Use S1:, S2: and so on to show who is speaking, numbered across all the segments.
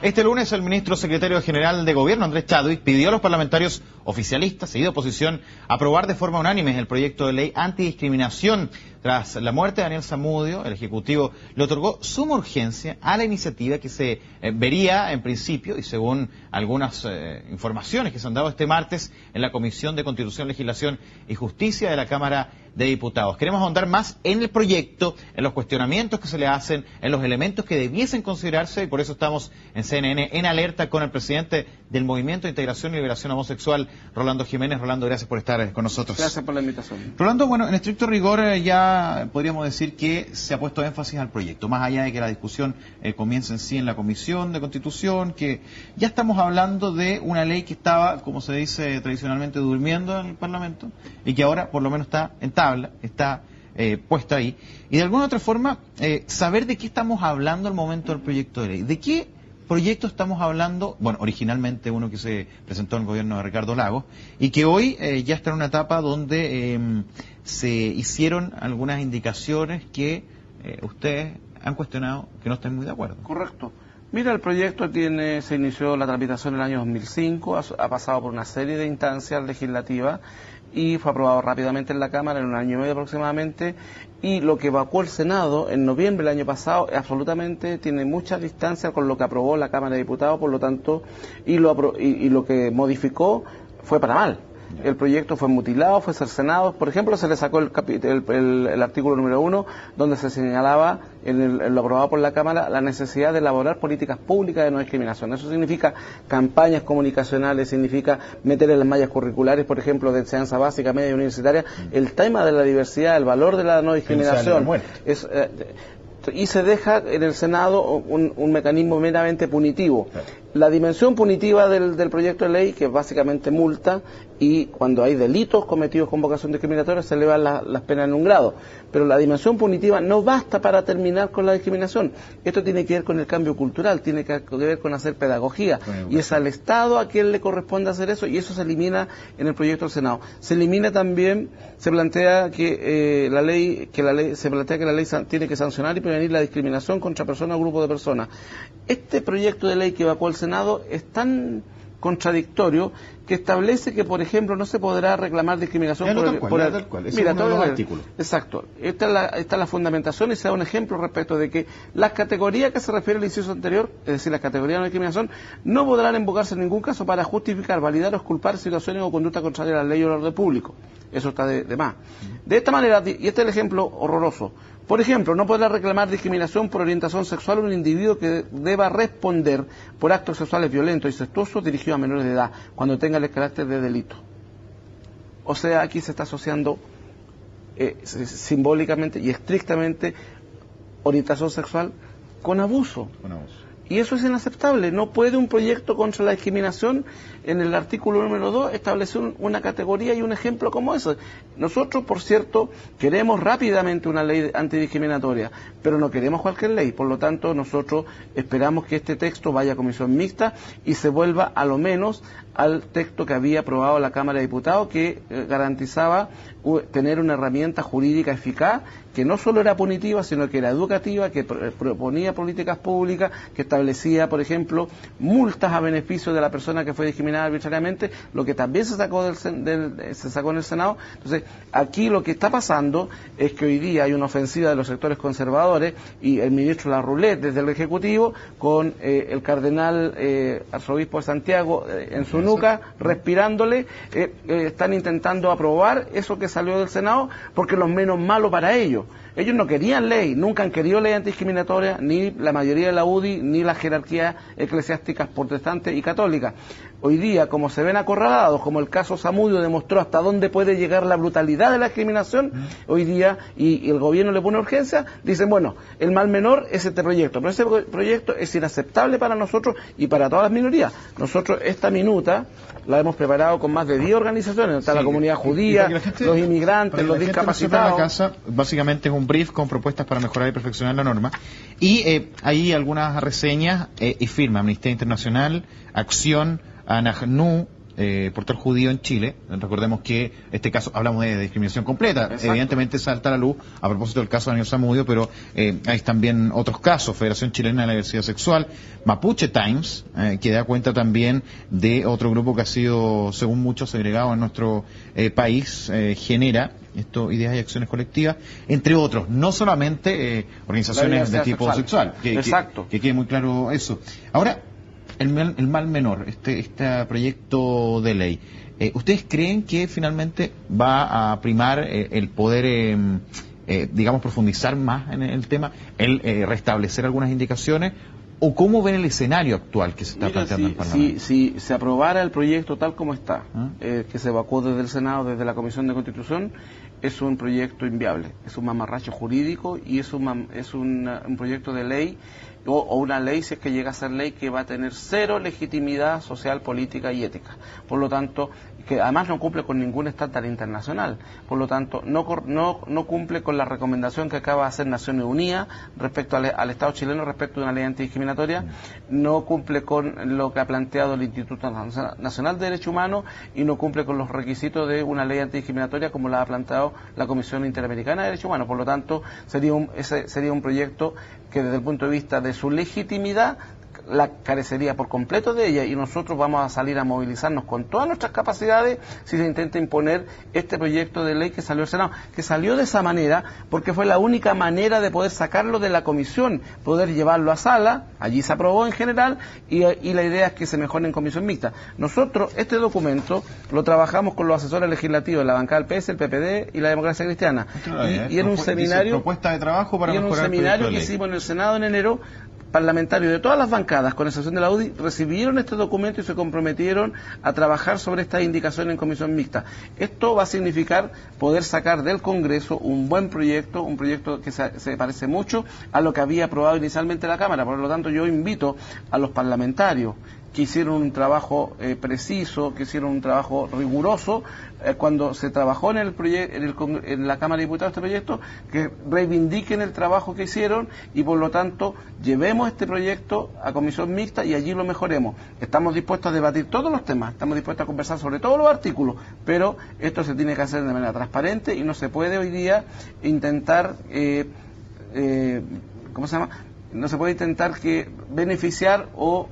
S1: Este lunes el ministro secretario general de Gobierno, Andrés Chadwick, pidió a los parlamentarios oficialistas y de oposición aprobar de forma unánime el proyecto de ley antidiscriminación. Tras la muerte de Daniel Zamudio, el Ejecutivo le otorgó suma urgencia a la iniciativa que se vería en principio, y según algunas informaciones que se han dado este martes en la Comisión de Constitución, Legislación y Justicia de la Cámara de Diputados. Queremos ahondar más en el proyecto, en los cuestionamientos que se le hacen, en los elementos que debiesen considerarse, y por eso estamos en CNN en alerta con el presidente del Movimiento de Integración y Liberación Homosexual, Rolando Jiménez. Rolando, gracias por estar con nosotros.
S2: Gracias por la invitación.
S1: Rolando, bueno, en estricto rigor ya podríamos decir que se ha puesto énfasis al proyecto, más allá de que la discusión comience en sí en la Comisión de Constitución, que ya estamos hablando de una ley que estaba, como se dice tradicionalmente, durmiendo en el Parlamento, y que ahora por lo menos está en tabla, está puesta ahí. Y de alguna otra forma, saber de qué estamos hablando al momento del proyecto de ley. ¿De qué proyecto estamos hablando? Bueno, originalmente uno que se presentó en el gobierno de Ricardo Lagos, y que hoy ya está en una etapa donde se hicieron algunas indicaciones que ustedes han cuestionado, que no están muy de acuerdo.
S2: Correcto. Mira, el proyecto se inició la tramitación en el año 2005, ha pasado por una serie de instancias legislativas y fue aprobado rápidamente en la Cámara en un año y medio aproximadamente, y lo que evacuó el Senado en noviembre del año pasado absolutamente tiene mucha distancia con lo que aprobó la Cámara de Diputados, por lo tanto, y lo que modificó fue para mal. El proyecto fue mutilado, fue cercenado. Por ejemplo, se le sacó el artículo número 1, donde se señalaba, en lo aprobado por la Cámara, la necesidad de elaborar políticas públicas de no discriminación. Eso significa campañas comunicacionales, significa meter en las mallas curriculares, por ejemplo, de enseñanza básica, media y universitaria, el tema de la diversidad, el valor de la no discriminación. Y se deja en el Senado un mecanismo meramente punitivo. La dimensión punitiva del proyecto de ley, que es básicamente multa, y cuando hay delitos cometidos con vocación discriminatoria se elevan las penas en un grado. Pero la dimensión punitiva no basta para terminar con la discriminación. Esto tiene que ver con el cambio cultural, tiene que ver con hacer pedagogía, y es al Estado a quien le corresponde hacer eso, y eso se elimina en el proyecto del Senado. Se elimina también, se plantea que la ley tiene que sancionar y prevenir la discriminación contra personas o grupos de personas. Este proyecto de ley que evacuó el Senado es tan contradictorio que establece que, por ejemplo, no se podrá reclamar discriminación
S1: Mira, todos los artículos.
S2: Exacto. Esta es la fundamentación, y se da un ejemplo respecto de que las categorías que se refiere al inciso anterior, es decir, las categorías de no discriminación, no podrán invocarse en ningún caso para justificar, validar o exculpar situaciones o conducta contraria a la ley o al orden público. Eso está de más. De esta manera, y este es el ejemplo horroroso, por ejemplo, no podrá reclamar discriminación por orientación sexual un individuo que deba responder por actos sexuales violentos y incestuosos dirigidos a menores de edad, cuando tenga el carácter de delito. O sea, aquí se está asociando simbólicamente y estrictamente orientación sexual con abuso. Y eso es inaceptable. No puede un proyecto contra la discriminación, en el artículo número 2, establecer una categoría y un ejemplo como ese. Nosotros, por cierto, queremos rápidamente una ley antidiscriminatoria, pero no queremos cualquier ley. Por lo tanto, nosotros esperamos que este texto vaya a comisión mixta y se vuelva a lo menos al texto que había aprobado la Cámara de Diputados, que garantizaba tener una herramienta jurídica eficaz, que no solo era punitiva, sino que era educativa, que proponía políticas públicas, que establecía, por ejemplo, multas a beneficio de la persona que fue discriminada arbitrariamente, lo que también se sacó en el Senado. Entonces, aquí lo que está pasando es que hoy día hay una ofensiva de los sectores conservadores, y el ministro Larroulet, desde el Ejecutivo, con el cardenal arzobispo de Santiago en su nuca, respirándole, están intentando aprobar eso que salió del Senado, porque lo menos malo para ellos. Ellos no querían ley, nunca han querido ley antidiscriminatoria, ni la mayoría de la UDI, ni las jerarquías eclesiásticas protestantes y católicas. Hoy día, como se ven acorralados, como el caso Zamudio demostró hasta dónde puede llegar la brutalidad de la discriminación, hoy día, y el gobierno le pone urgencia, dicen, bueno, el mal menor es este proyecto, pero ese proyecto es inaceptable para nosotros y para todas las minorías. Nosotros esta minuta la hemos preparado con más de 10 organizaciones, está la comunidad judía, los inmigrantes, los discapacitados.
S1: La casa, básicamente es un brief con propuestas para mejorar y perfeccionar la norma, y hay algunas reseñas y firma Amnistía Internacional, Acción, ANACNU, portal judío en Chile. Recordemos que este caso, hablamos de discriminación completa.
S2: Exacto.
S1: Evidentemente salta a la luz a propósito del caso de Daniel Zamudio, pero hay también otros casos. Federación Chilena de la Diversidad Sexual, Mapuche Times, que da cuenta también de otro grupo que ha sido, según muchos, segregado en nuestro país, Genera, ideas y acciones colectivas, entre otros, no solamente organizaciones de tipo sexual.
S2: Exacto.
S1: Que quede muy claro eso. Ahora, el mal menor, este proyecto de ley, ¿ustedes creen que finalmente va a primar el poder, digamos, profundizar más en el tema, el restablecer algunas indicaciones? ¿O cómo ven el escenario actual que se está planteando en el Parlamento?
S2: Si se aprobara el proyecto tal como está, que se evacuó desde el Senado, desde la Comisión de Constitución, es un proyecto inviable, es un mamarracho jurídico y es un proyecto de ley o una ley, si es que llega a ser ley, que va a tener cero legitimidad social, política y ética. Por lo tanto, que además no cumple con ningún estándar internacional. Por lo tanto, no cumple con la recomendación que acaba de hacer Naciones Unidas respecto al Estado chileno respecto de una ley antidiscriminatoria, no cumple con lo que ha planteado el Instituto Nacional de Derechos Humanos y no cumple con los requisitos de una ley antidiscriminatoria como la ha planteado la Comisión Interamericana de Derechos Humanos. Por lo tanto, ese sería un proyecto que desde el punto de vista de su legitimidad la carecería por completo de ella, y nosotros vamos a salir a movilizarnos con todas nuestras capacidades si se intenta imponer este proyecto de ley que salió del Senado, que salió de esa manera porque fue la única manera de poder sacarlo de la comisión, poder llevarlo a sala, allí se aprobó en general, y la idea es que se mejore en comisión mixta. Nosotros este documento lo trabajamos con los asesores legislativos de la bancada del PS, el PPD y la Democracia Cristiana, y en un seminario,
S1: propuesta de trabajo para mejorar el
S2: seminario que hicimos en el Senado en enero, parlamentarios de todas las bancadas, con excepción de la UDI, recibieron este documento y se comprometieron a trabajar sobre esta indicación en comisión mixta. Esto va a significar poder sacar del Congreso un buen proyecto, un proyecto que se parece mucho a lo que había aprobado inicialmente la Cámara. Por lo tanto, yo invito a los parlamentarios que hicieron un trabajo preciso, que hicieron un trabajo riguroso cuando se trabajó en la Cámara de Diputados este proyecto, que reivindiquen el trabajo que hicieron y por lo tanto llevemos este proyecto a comisión mixta y allí lo mejoremos. Estamos dispuestos a debatir todos los temas, estamos dispuestos a conversar sobre todos los artículos, pero esto se tiene que hacer de manera transparente y no se puede hoy día intentar ¿cómo se llama? No se puede intentar beneficiar o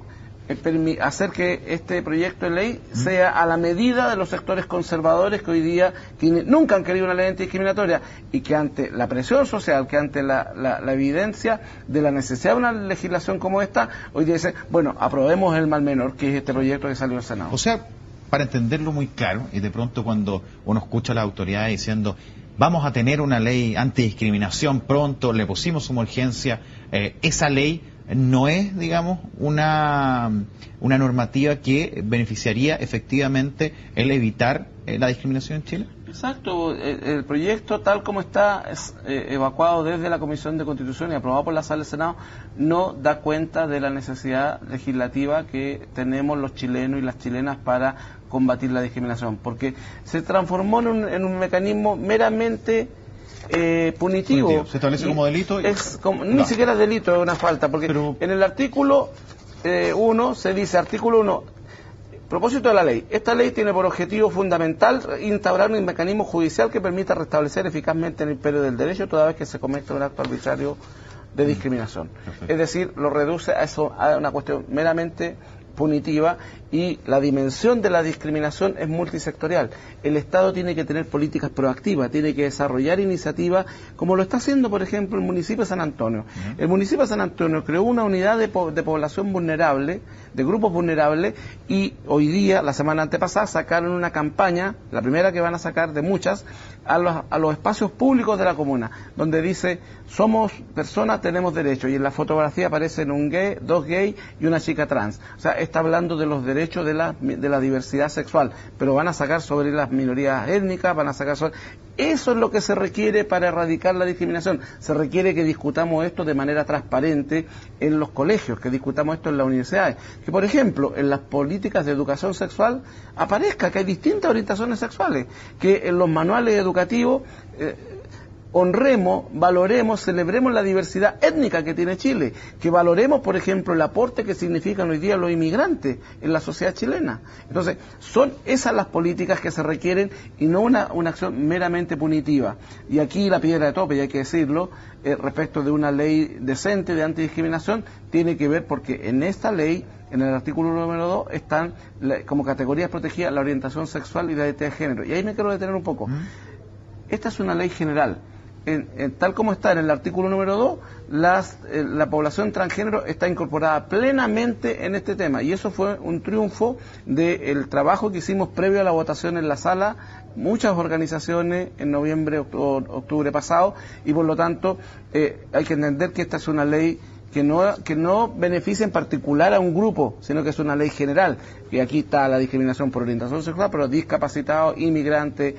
S2: hacer que este proyecto de ley sea a la medida de los sectores conservadores que hoy día nunca han querido una ley antidiscriminatoria y que ante la presión social, que ante la evidencia de la necesidad de una legislación como esta, hoy día dicen, bueno, aprobemos el mal menor, que es este proyecto que salió del Senado.
S1: O sea, para entenderlo muy claro, y de pronto cuando uno escucha a las autoridades diciendo vamos a tener una ley antidiscriminación pronto, le pusimos como urgencia, esa ley no es, digamos, una normativa que beneficiaría efectivamente el evitar la discriminación en Chile.
S2: Exacto, el proyecto tal como está evacuado desde la Comisión de Constitución y aprobado por la Sala del Senado no da cuenta de la necesidad legislativa que tenemos los chilenos y las chilenas para combatir la discriminación, porque se transformó en un mecanismo meramente punitivo.
S1: Se establece como delito.
S2: Ni siquiera es delito, es una falta, porque en el artículo 1 se dice, artículo 1, propósito de la ley. Esta ley tiene por objetivo fundamental instaurar un mecanismo judicial que permita restablecer eficazmente el imperio del derecho toda vez que se cometa un acto arbitrario de discriminación. Es decir, lo reduce a una cuestión meramente punitiva, y la dimensión de la discriminación es multisectorial. El Estado tiene que tener políticas proactivas, tiene que desarrollar iniciativas, como lo está haciendo, por ejemplo, el municipio de San Antonio. El municipio de San Antonio creó una unidad de población vulnerable, de grupos vulnerables, y hoy día, la semana antepasada, sacaron una campaña, la primera que van a sacar de muchas, a los espacios públicos de la comuna, donde dice, somos personas, tenemos derechos, y en la fotografía aparecen un gay, dos gays y una chica trans. O sea, está hablando de los derechos de la diversidad sexual, pero van a sacar sobre las minorías étnicas, van a sacar sobre... Eso es lo que se requiere para erradicar la discriminación. Se requiere que discutamos esto de manera transparente en los colegios, que discutamos esto en las universidades. Que, por ejemplo, en las políticas de educación sexual aparezca que hay distintas orientaciones sexuales, que en los manuales educativos honremos, valoremos, celebremos la diversidad étnica que tiene Chile, que valoremos, por ejemplo, el aporte que significan hoy día los inmigrantes en la sociedad chilena. Entonces, son esas las políticas que se requieren y no una acción meramente punitiva. Y aquí la piedra de tope, y hay que decirlo, respecto de una ley decente de antidiscriminación, tiene que ver porque en esta ley, en el artículo número 2, están como categorías protegidas la orientación sexual y la identidad de género. Y ahí me quiero detener un poco. Esta es una ley general. Tal como está en el artículo número 2, la población transgénero está incorporada plenamente en este tema, y eso fue un triunfo del trabajo que hicimos previo a la votación en la sala, muchas organizaciones en noviembre, octubre pasado, y por lo tanto hay que entender que esta es una ley que no beneficia en particular a un grupo, sino que es una ley general. Y aquí está la discriminación por orientación sexual, pero discapacitados, inmigrantes,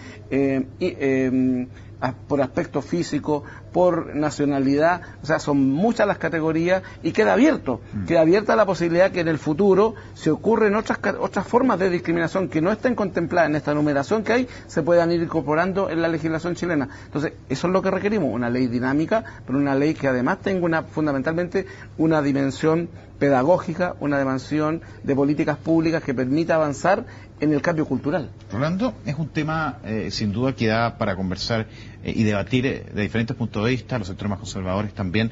S2: por aspecto físico, por nacionalidad, o sea, son muchas las categorías, y queda abierta la posibilidad que en el futuro, si ocurren otras formas de discriminación que no estén contempladas en esta numeración que hay, se puedan ir incorporando en la legislación chilena. Entonces, eso es lo que requerimos, una ley dinámica, pero una ley que además tenga fundamentalmente una dimensión pedagógica, una dimensión de políticas públicas que permita avanzar en el cambio cultural.
S1: Rolando, es un tema sin duda que da para conversar y debatir de diferentes puntos de vista. Los sectores más conservadores también,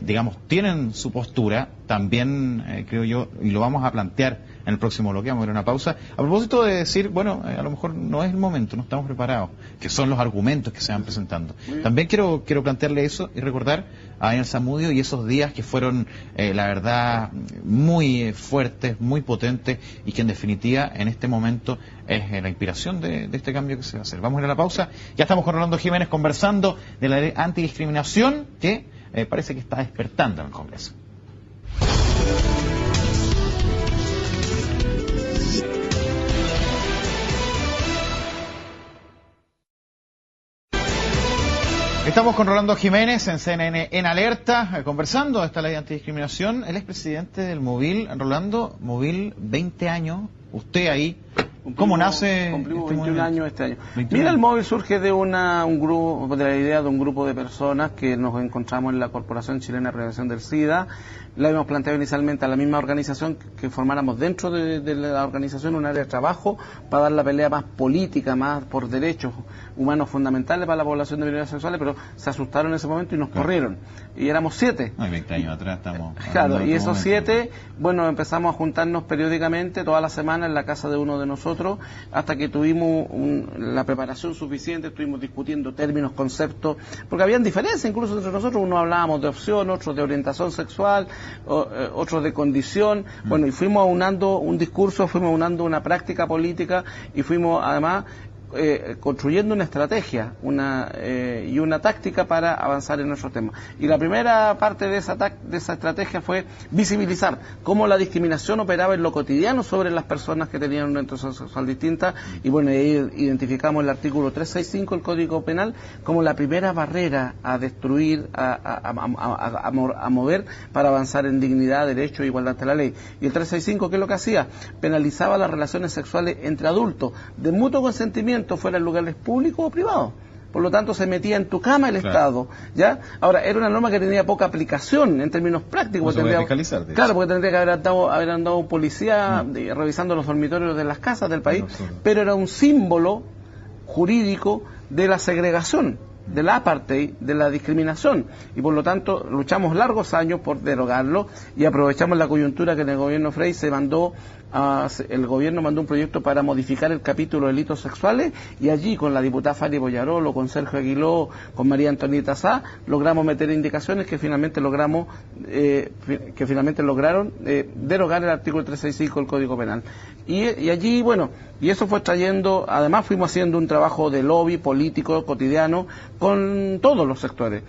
S1: digamos, tienen su postura, también creo yo, y lo vamos a plantear en el próximo bloque. Vamos a ir a una pausa. A propósito de decir, bueno, a lo mejor no es el momento, no estamos preparados, que son los argumentos que se van presentando. También quiero plantearle eso y recordar a Daniel Zamudio y esos días que fueron, la verdad, muy fuertes, muy potentes, y que en definitiva en este momento es la inspiración de este cambio que se va a hacer. Vamos a ir a la pausa. Ya estamos con Rolando Jiménez conversando de la ley antidiscriminación que parece que está despertando en el Congreso. Estamos con Rolando Jiménez en CNN en Alerta, conversando de esta ley de antidiscriminación. Él es presidente del Movil. Rolando, Movil, 20 años, usted ahí. ¿Cómo nace?
S2: Cumplimos 21 años este año. Mira, el Movil surge de la idea de un grupo de personas que nos encontramos en la Corporación Chilena de Prevención del SIDA. La hemos planteado inicialmente a la misma organización que formáramos dentro de la organización un área de trabajo para dar la pelea más política, más por derechos humanos fundamentales para la población de minorías sexuales, pero se asustaron en ese momento y nos corrieron. Y éramos 7.
S1: 20 años atrás estamos.
S2: Claro, y esos 7, bueno, empezamos a juntarnos periódicamente, toda la semana, en la casa de uno de nosotros, hasta que tuvimos la preparación suficiente, estuvimos discutiendo términos, conceptos, porque habían diferencias incluso entre nosotros. Unos hablábamos de opción, otros de orientación sexual, otros de condición, bueno, y fuimos aunando un discurso, fuimos aunando una práctica política, y fuimos además construyendo una estrategia y una táctica para avanzar en nuestros temas. Y la primera parte de esa estrategia fue visibilizar cómo la discriminación operaba en lo cotidiano sobre las personas que tenían una orientación sexual distinta, y bueno, ahí identificamos el artículo 365 del Código Penal como la primera barrera a destruir, a mover para avanzar en dignidad, derecho e igualdad ante la ley. Y el 365, ¿qué es lo que hacía? Penalizaba las relaciones sexuales entre adultos de mutuo consentimiento, fuera en lugares públicos o privados. Por lo tanto, se metía en tu cama el Estado, ¿ya? Ahora, era una norma que tenía poca aplicación en términos prácticos.
S1: Porque
S2: tendría que haber andado un policía revisando los dormitorios de las casas del país, pero era un símbolo jurídico de la segregación, del apartheid, de la discriminación, y por lo tanto luchamos largos años por derogarlo, y aprovechamos la coyuntura que en el gobierno Frey el gobierno mandó un proyecto para modificar el capítulo de delitos sexuales, y allí con la diputada Fari Boyarolo, con Sergio Aguiló, con María Antonieta Sá, logramos meter indicaciones que finalmente lograron derogar el artículo 365 del Código Penal. Y allí, bueno, y eso fue trayendo, además fuimos haciendo un trabajo de lobby político cotidiano con todos los sectores.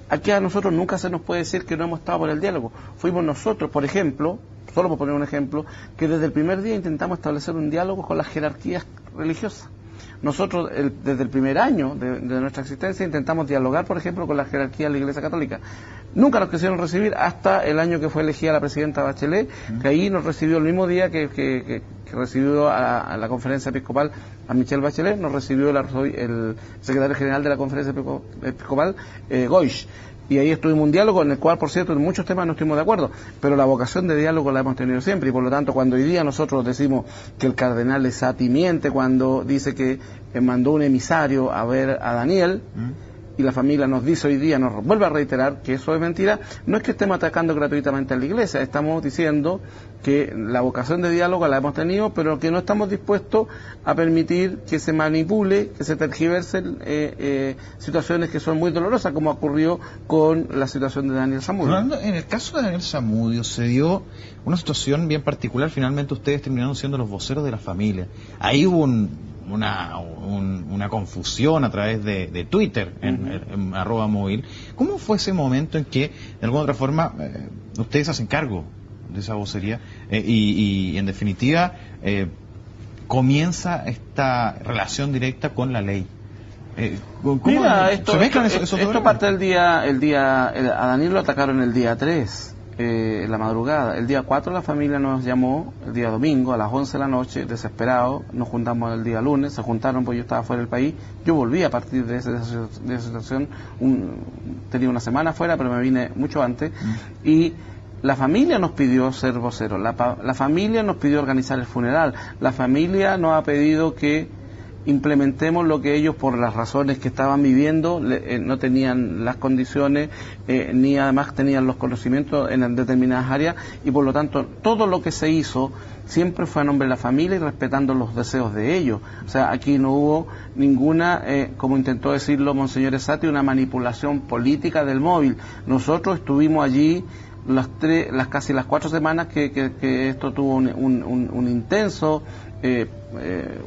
S2: Aquí a nosotros nunca se nos puede decir que no hemos estado por el diálogo. Fuimos nosotros, por ejemplo, solo por poner un ejemplo, que desde el primer día intentamos establecer un diálogo con las jerarquías religiosas. nosotros desde el primer año de nuestra existencia intentamos dialogar, por ejemplo, con la jerarquía de la Iglesia Católica. Nunca nos quisieron recibir hasta el año que fue elegida la presidenta Bachelet, que ahí nos recibió el mismo día que recibió a la conferencia episcopal a Michelle Bachelet, nos recibió el secretario general de la conferencia episcopal, Goich. Y ahí estuvimos un diálogo en el cual, por cierto, en muchos temas no estuvimos de acuerdo, pero la vocación de diálogo la hemos tenido siempre, y por lo tanto, cuando hoy día nosotros decimos que el cardenal Esati miente cuando dice que mandó un emisario a ver a Daniel, y la familia nos dice hoy día, nos vuelve a reiterar que eso es mentira, no es que estemos atacando gratuitamente a la Iglesia, estamos diciendo que la vocación de diálogo la hemos tenido, pero que no estamos dispuestos a permitir que se manipule, que se tergiversen situaciones que son muy dolorosas, como ocurrió con la situación de Daniel Zamudio.
S1: Rolando, en el caso de Daniel Zamudio se dio una situación bien particular, finalmente ustedes terminaron siendo los voceros de la familia. Ahí hubo una confusión a través de Twitter, en @móvil. ¿Cómo fue ese momento en que, de alguna otra forma, ustedes hacen cargo de esa vocería y en definitiva, comienza esta relación directa con la ley?
S2: Mira, esto parte del día, a Daniel lo atacaron el día 3. En la madrugada. El día 4 la familia nos llamó, el día domingo a las 11 de la noche, desesperados. Nos juntamos el día lunes, se juntaron porque yo estaba fuera del país. Yo volví a partir de esa situación, tenía una semana fuera, pero me vine mucho antes. Y la familia nos pidió ser voceros, la familia nos pidió organizar el funeral, la familia nos ha pedido que implementemos lo que ellos, por las razones que estaban viviendo, no tenían las condiciones, ni además tenían los conocimientos en determinadas áreas, y por lo tanto todo lo que se hizo siempre fue a nombre de la familia y respetando los deseos de ellos. O sea, aquí no hubo ninguna, como intentó decirlo Monseñor Esati, una manipulación política del móvil. Nosotros estuvimos allí casi las 4 semanas que esto tuvo un intenso,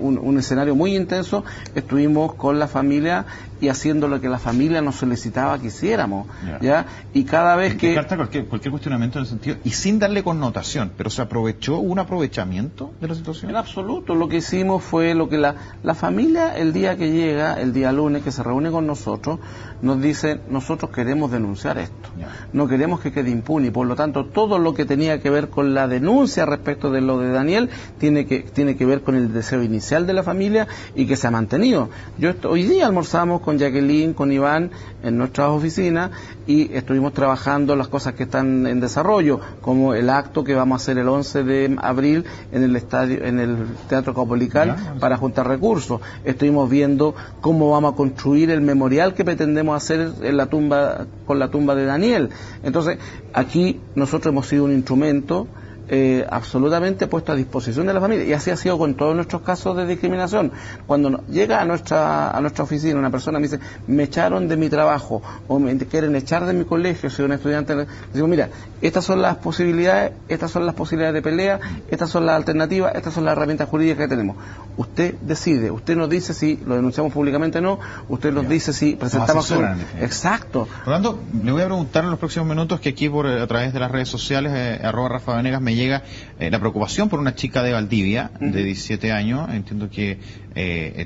S2: un escenario muy intenso. Estuvimos con la familia y haciendo lo que la familia nos solicitaba que hiciéramos, ¿ya? Y cada vez que...
S1: cualquier cuestionamiento en el sentido, y sin darle connotación, pero se aprovechó, ¿hubo un aprovechamiento de la situación?
S2: En absoluto, lo que hicimos fue lo que la familia, el día que llega, el día lunes, que se reúne con nosotros, nos dice: nosotros queremos denunciar esto, no queremos que quede impune, y por lo tanto todo lo que tenía que ver con la denuncia respecto de lo de Daniel tiene que ver con el deseo inicial de la familia y que se ha mantenido. Hoy día almorzamos con Jacqueline, con Iván en nuestras oficinas, y estuvimos trabajando las cosas que están en desarrollo, como el acto que vamos a hacer el 11 de abril en el Teatro Caupolicán para juntar recursos. Estuvimos viendo cómo vamos a construir el memorial que pretendemos hacer con la tumba de Daniel. Entonces, aquí nosotros hemos sido un instrumento absolutamente puesto a disposición de la familia, y así ha sido con todos nuestros casos de discriminación. Cuando llega a nuestra oficina una persona me dice: me echaron de mi trabajo, o me quieren echar de mi colegio, soy un estudiante, le digo: mira, estas son las posibilidades de pelea, estas son las alternativas, estas son las herramientas jurídicas que tenemos. Usted decide, usted nos dice si lo denunciamos públicamente o no, usted nos dice si presentamos Exacto.
S1: Rolando, le voy a preguntar en los próximos minutos, que aquí a través de las redes sociales, @Rafa Venegas, me llega la preocupación por una chica de Valdivia de 17 años, entiendo que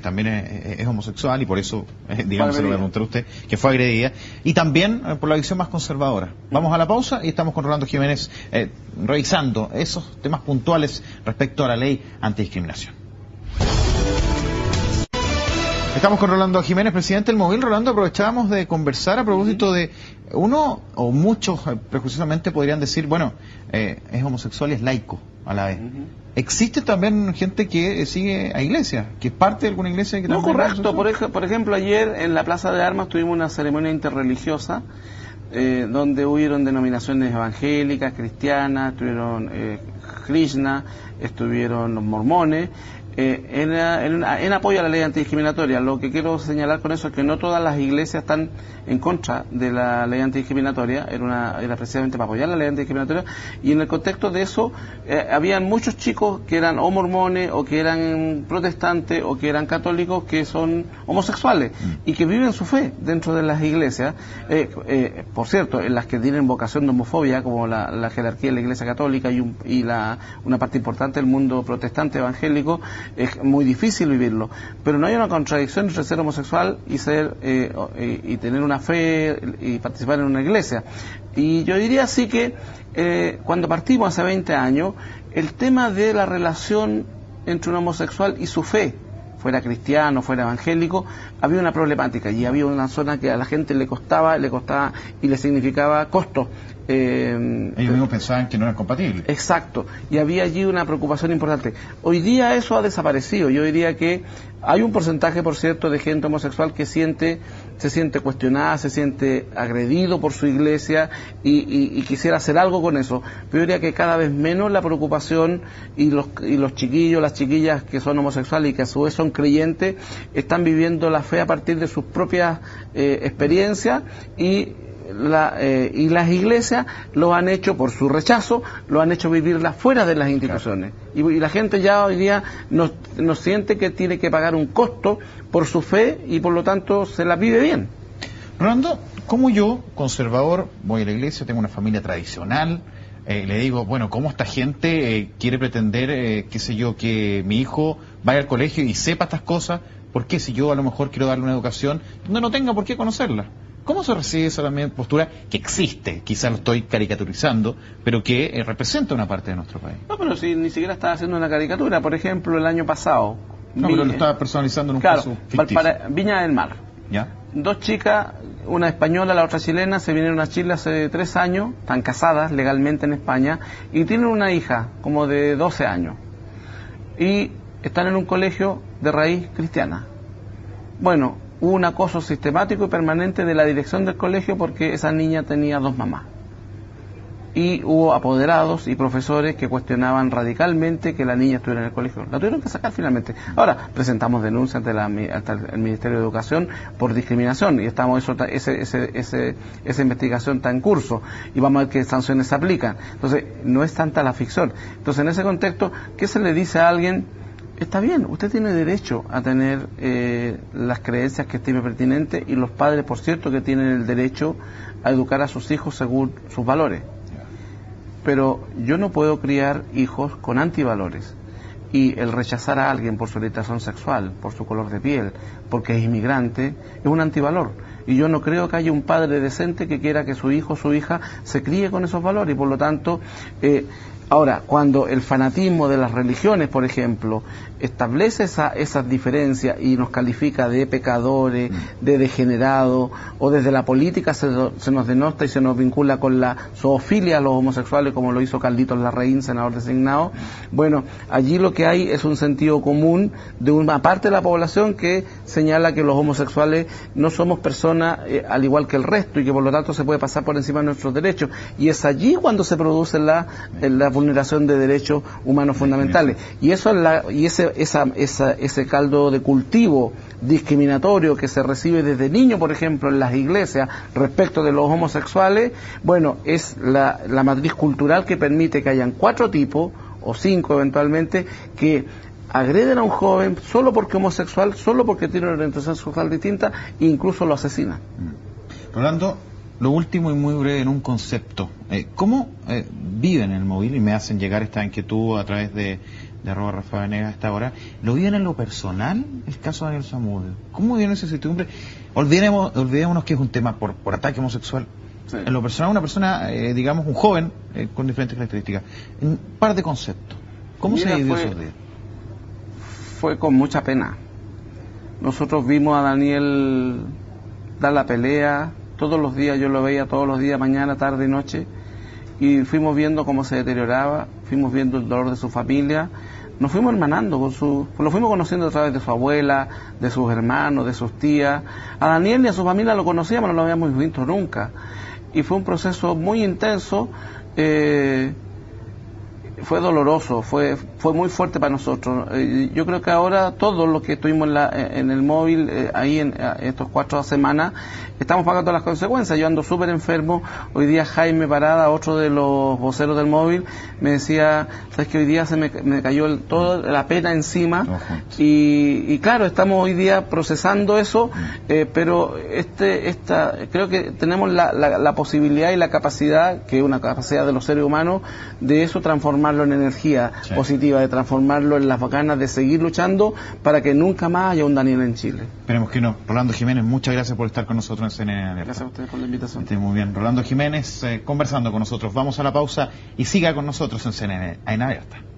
S1: también es homosexual, y por eso, digamos, se lo voy a preguntar a usted, que fue agredida, y también por la visión más conservadora. Vamos a la pausa y estamos con Rolando Jiménez revisando esos temas puntuales respecto a la ley antidiscriminación. Estamos con Rolando Jiménez, presidente del Móvil. Rolando, aprovechábamos de conversar a propósito de uno, o muchos prejuiciosamente podrían decir, bueno, es homosexual y es laico a la vez. Existe también gente que sigue a iglesia, que es parte de alguna iglesia que
S2: no, correcto. Por ejemplo, ayer en la Plaza de Armas tuvimos una ceremonia interreligiosa donde hubieron denominaciones evangélicas, cristianas, estuvieron Krishna, estuvieron los mormones, en apoyo a la ley antidiscriminatoria. Lo que quiero señalar con eso es que no todas las iglesias están en contra de la ley antidiscriminatoria, era precisamente para apoyar la ley antidiscriminatoria, y en el contexto de eso habían muchos chicos que eran o mormones, o que eran protestantes, o que eran católicos, que son homosexuales y que viven su fe dentro de las iglesias, por cierto, en las que tienen vocación de homofobia, como la jerarquía de la Iglesia Católica y una parte importante del mundo protestante evangélico, es muy difícil vivirlo, pero no hay una contradicción entre ser homosexual y ser y tener una fe y participar en una iglesia. Y yo diría así que cuando partimos hace 20 años, el tema de la relación entre un homosexual y su fe, fuera cristiano, fuera evangélico, había una problemática y había una zona que a la gente le costaba y le significaba costo.
S1: Ellos mismos pensaban que no eran compatibles.
S2: Exacto, y había allí una preocupación importante. Hoy día eso ha desaparecido. Yo diría que hay un porcentaje, por cierto, de gente homosexual que se siente cuestionada, se siente agredido por su iglesia y quisiera hacer algo con eso. Pero yo diría que cada vez menos la preocupación y los chiquillos, las chiquillas que son homosexuales y que a su vez son creyentes, están viviendo la fe a partir de sus propias experiencias y las iglesias lo han hecho por su rechazo, lo han hecho vivirla fuera de las instituciones. Claro. Y la gente ya hoy día no siente que tiene que pagar un costo por su fe y por lo tanto se la vive bien.
S1: Rolando, como yo, conservador, voy a la iglesia, tengo una familia tradicional, le digo, bueno, ¿cómo esta gente quiere pretender, qué sé yo, que mi hijo vaya al colegio y sepa estas cosas? ¿Por qué si yo a lo mejor quiero darle una educación donde no tenga por qué conocerla? ¿Cómo se recibe esa también postura que existe? Quizás lo estoy caricaturizando, pero que representa una parte de nuestro país.
S2: No, pero si ni siquiera estaba haciendo una caricatura. Por ejemplo, el año pasado...
S1: No, pero lo estaba personalizando en un caso ficticio.
S2: Para Viña del Mar.
S1: ¿Ya?
S2: 2 chicas, una española, la otra chilena, se vinieron a Chile hace 3 años, están casadas legalmente en España, y tienen una hija como de 12 años. Y están en un colegio de raíz cristiana. Bueno, hubo un acoso sistemático y permanente de la dirección del colegio porque esa niña tenía 2 mamás. Y hubo apoderados y profesores que cuestionaban radicalmente que la niña estuviera en el colegio. La tuvieron que sacar finalmente. Ahora, presentamos denuncias ante el Ministerio de Educación por discriminación y estamos esa investigación está en curso y vamos a ver qué sanciones se aplican. Entonces, no es tanta la ficción. Entonces, en ese contexto, ¿qué se le dice a alguien? Está bien, usted tiene derecho a tener las creencias que estime pertinentes y los padres, por cierto, que tienen el derecho a educar a sus hijos según sus valores. Pero yo no puedo criar hijos con antivalores. Y el rechazar a alguien por su orientación sexual, por su color de piel, porque es inmigrante, es un antivalor. Y yo no creo que haya un padre decente que quiera que su hijo o su hija se críe con esos valores. Y por lo tanto... Ahora, cuando el fanatismo de las religiones, por ejemplo, establece esas diferencias y nos califica de pecadores, de degenerados, o desde la política se nos denota y se nos vincula con la zoofilia a los homosexuales, como lo hizo Carlitos Larraín, senador designado, bueno, allí lo que hay es un sentido común de una parte de la población que señala que los homosexuales no somos personas al igual que el resto y que por lo tanto se puede pasar por encima de nuestros derechos. Y es allí cuando se produce la vulneración de derechos humanos fundamentales. Y eso ese caldo de cultivo discriminatorio que se recibe desde niño, por ejemplo, en las iglesias respecto de los homosexuales, bueno, es la matriz cultural que permite que hayan 4 tipos o 5 eventualmente que agreden a un joven solo porque homosexual, solo porque tiene una orientación sexual distinta e incluso lo asesinan.
S1: Rolando, lo último y muy breve en un concepto. ¿Cómo viven en el móvil y me hacen llegar esta inquietud a través de @RafaVenegas a esta hora? ¿Lo viven en lo personal el caso de Daniel Zamudio? ¿Cómo viven esa incertidumbre? Olvidémonos que es un tema por ataque homosexual. Sí. En lo personal, una persona, digamos, un joven con diferentes características. Un par de conceptos. ¿Cómo se vivió esos días?
S2: Fue con mucha pena. Nosotros vimos a Daniel dar la pelea. Todos los días, yo lo veía todos los días, mañana, tarde y noche, y fuimos viendo cómo se deterioraba, fuimos viendo el dolor de su familia, nos fuimos hermanando, lo fuimos conociendo a través de su abuela, de sus hermanos, de sus tías. A Daniel y a su familia lo conocíamos, no lo habíamos visto nunca, y fue un proceso muy intenso, fue doloroso, fue muy fuerte para nosotros. Yo creo que ahora todos los que estuvimos en el móvil ahí en estos 4 semanas estamos pagando las consecuencias. Yo ando súper enfermo. Hoy día Jaime Parada, otro de los voceros del móvil, me decía, sabes que hoy día se me cayó toda la pena encima y claro, estamos hoy día procesando eso, pero creo que tenemos la posibilidad y la capacidad, que es una capacidad de los seres humanos, de eso transformar transformarlo en energía positiva, de transformarlo en las ganas de seguir luchando para que nunca más haya un Daniel en Chile.
S1: Esperemos que no. Rolando Jiménez, muchas gracias por estar con nosotros en CNN Alerta.
S2: Gracias a ustedes por la invitación.
S1: Muy bien. Rolando Jiménez conversando con nosotros. Vamos a la pausa y siga con nosotros en CNN Alerta.